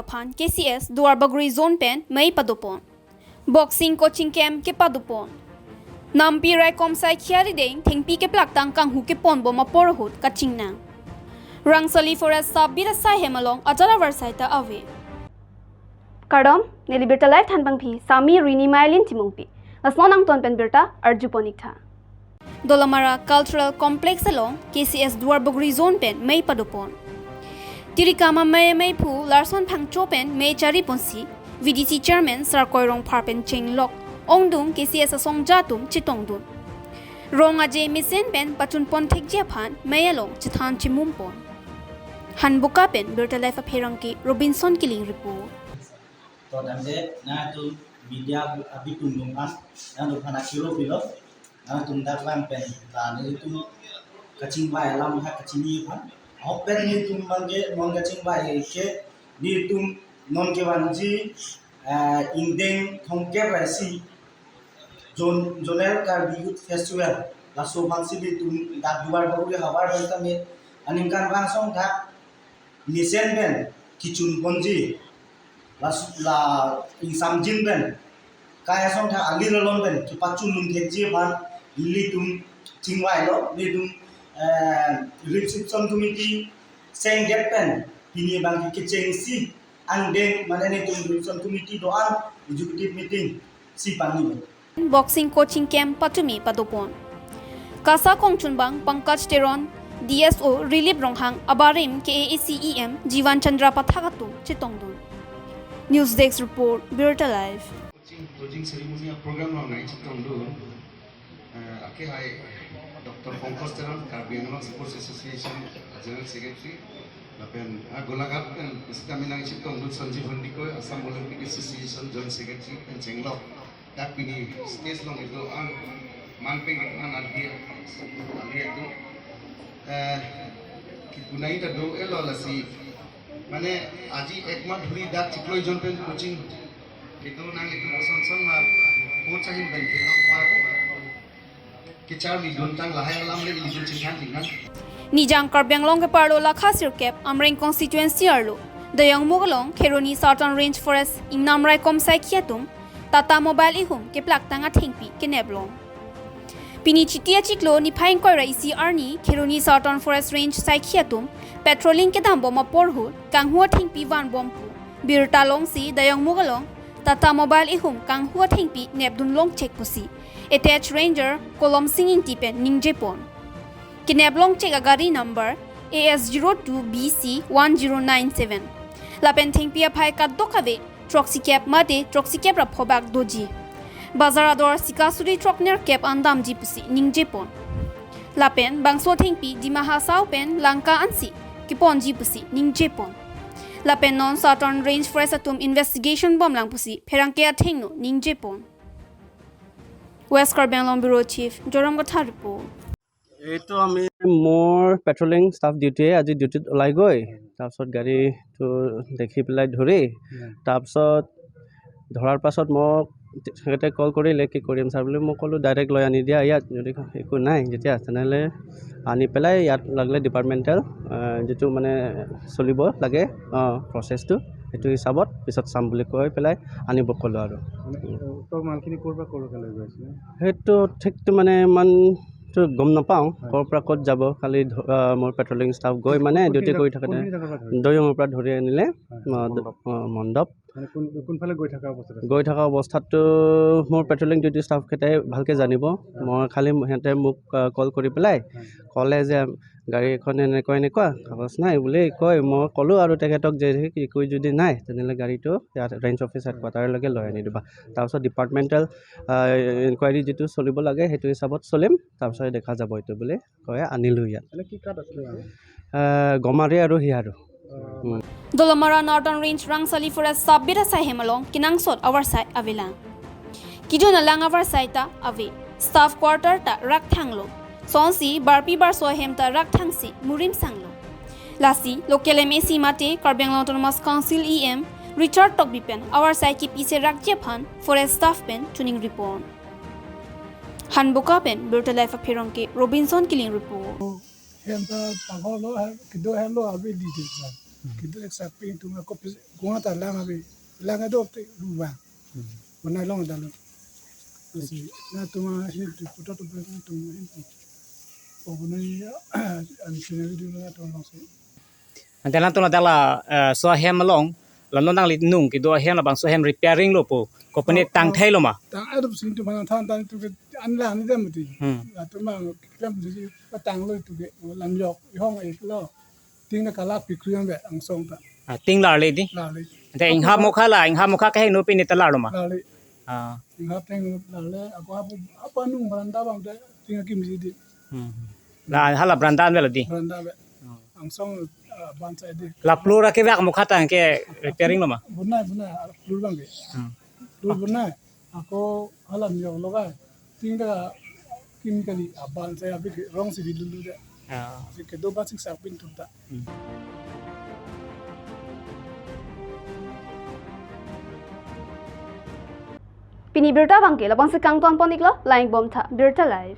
upon KCS Duarbaguri Zone Pen May Padupon. Boxing coaching camp ke Padupon. Nampi raikom saikhi arideng thengpi keplak tang kanghu kepon bo apor ahut kaching na. Rangsali forest sabira sai hemalong ajara versaita ave. Kardom nelibirta life thanbang phi sami rini mailin timungpi. Asmonang ton pen birta arjuponikha. Dolamara Cultural Complex along KCS Duarbaguri Zone Pen May Padupon. Tirikama May Pu Larson Pangcho Pen May Chari Ponsi VDC Chairman Sarkoirong Parpen Cheng Lok Ongdung KCS Asong Jatum Chitongdun. Rong Aje Misen Pen Pachun Pon Thek Japan May along Chithan Chimumpon. Hanbuka Pen Birta Life Apherangki Robinson Killing Report. तो दंडे ना तो media अभी तुम लोग ना तो खाना kilo below ना तुम दाग वाम पेन ताने तुम कचिंग बाय लाम हा कचिंग ये फान और पेन ये तुम मंगे नॉन कचिंग बाय के ये तुम नॉन के वांजी इंडेंग थोंके वैसी जोन जोनेल का यूथ फेस्टिवल लासो भांसी भी तुम दाग दुबार बहुले हवार बनता में अनिकान वांसों था निसेन पेन किचुन पंजी la insam jin ben kaya song tha ali rolon ben ki pachun lum thekji ban litum tingwai lo litum reception committee seng get pen pini bang ki kaching si andeng manane tum reception committee do an executive meeting si pani Boxing coaching camp Patumi Padopon. Kasa Kongchun Bang Pankaj Teron DSO Relief Ronghang Abarim KACEM Jivan Chandra Pathagatu Chitongdun. News Desk Report, Birta Live. Coaching ceremony program long night Chitongdun. Ake hai Dr. Pankaj Teron Karbi Anglong Sports Association General Secretary. Lapen Golagat and Staminang Chitongdun Sanjeev Handiko Assam Olympic Association Joint Secretary and Chenglok. That pini stage long itu an manpeng an adhi itu kipunai tado elo lasi mane aji ekmat dhuri dat chikloi jonpen coaching itu nang itu son ma coaching ben itu ma kichar mi dontang lahai alam le ilun chinghan Nijang Karbenglong ke Parlo Lakha Sirkep Amreng constituency arlo Dayang Mugalong Kheroni Southern Range Forest Ingnam raikom saikhi Tata Mobile ihum keplak tang thengpi keneblong. Pini chitia chiklo ni phaing koi raisi arni Kheroni Southern Forest Range saikhi patrolling ke dam bom apor hu kanghu thengpi wan bom pu birta long si dayang mugalong Tata Mobile ihum kanghu thengpi nebdun long check pusi attach ranger kolom singing tipen ningjepon. Keneblong check agari number AS02BC1097. Lapen thengpi aphai kadokave Troxy cap mate troxy cap rap hobak doji. Bazarador sikasuri trokner cap andam jipusi ningjepon. Lapen bangso thengpi dimaha sao pen langka ansi kepon jipusi ningjepon. Lapen non Southern Range Forest atum investigation bom lang pusi pherangke athengno ningjepon. West Karbenglong Bureau Chief Joram Gatha report. এইটো আমি মোৰ patrolling staff duty আজি ডিউটিত ওলাই গৈ তাৰপিছত গাড়ীটো দেখি পেলাই ধৰি তাৰপিছত ধৰাৰ পাছত মোক তেখেতে কল কৰিলে কি কৰিম ছাৰ বুলি মই ক'লোঁ ডাইৰেক্ট লৈ আনি দিয়া ইয়াত যদি একো নাই যেতিয়া তেনেহ'লে আনি পেলাই ইয়াত লাগিলে ডিপাৰ্টমেণ্টেল যিটো মানে চলিব লাগে প্ৰচেছটো সেইটো হিচাপত পিছত চাম বুলি কৈ পেলাই আনিব ক'লোঁ আৰু মালখিনি ক'ৰ পৰা ক'ৰলৈ লৈ গৈছিলে সেইটো ঠিকটো মানে ইমান গম নাপাওঁ ক'ৰ পৰা ক'ত যাব খালি মোৰ পেট্ৰলিং ষ্টাফ গৈ মানে ডিউটি কৰি থাকোঁতে দৈয়ঙৰ পৰা ধৰি আনিলে মণ্ডপ কোনফালে গৈ থকা অৱস্থাততো মোৰ পেট্ৰলিং ডিউটি ষ্টাফকেইটাই ভালকৈ জানিব মই খালি সিহঁতে মোক কল কৰি পেলাই ক'লে যে গাড়ী এখন এনেকুৱা কাগজ নাই বুলি কয় মই ক'লোঁ আৰু তেখেতক যে একো যদি নাই তেনেহ'লে গাড়ীটো ইয়াত ৰেঞ্জ অফিচ হেডকোৱাৰ্টাৰলৈকে লৈ আনি দিবা তাৰপিছত ডিপাৰ্টমেণ্টেল ইনকুৱাৰী যিটো চলিব লাগে সেইটো হিচাপত চলিম তাৰপিছত দেখা যাব এইটো বুলি কয় আনিলোঁ ইয়াত গমাৰি আৰু হিয়াৰো Dolomara Northern Range Rangsali Forest Sabira Sai Hemalong Kinangsot our side Avila. Kijona lang our side ta ave. Staff quarter ta rak thanglo. Sonsi barpi bar so hem ta rak thangsi murim sanglo. Lasi local MAC mate Karbenglong Autonomous Council EM Richard Tokbipen our side ki pise rak Japan Forest Staff pen tuning report. Hanbuka pen Birta Life Apherangke Robinson Killing report. Hem ta tangho lo kido hem lo abi di Kita eksak ping tu ngakop gua tak lang ada opte rumah. Mana long dalam. Jadi na tu mah ini tu putar tu berang tu ini. Oh ni ani sini video na tu long sih. Nanti nanti la so hem long lalu nang li nung kido hem la bang so hem repairing lo po ko pene tang thai lo ma Tang ada sini tu mana tan tu ke anlah ni dah mesti. Tu mah kita mesti patang lo tu ke lam yok hong ek lo. Ting nak kalah pikir yang ang song tak. ting la le di Lali. nanti ing ha mo kha ka he no pene ta la lo ma Lali. ah Ingat teng lali aku apa nung beranda bang deh. Ting aku mesti di la hala branda me lo di beranda be. Ang song bangsa di. la plura ke vak mo kha ta ke repairing lo ma Benar dulu bang ke. Dulu benar. Aku alam yok logai. Ting dah kim kali abang saya habis rong si dulu deh. ah Jadi kedua basik sapin tu tak. Pini birta bangke labang se kang ton ponik lo laing bom tha birta live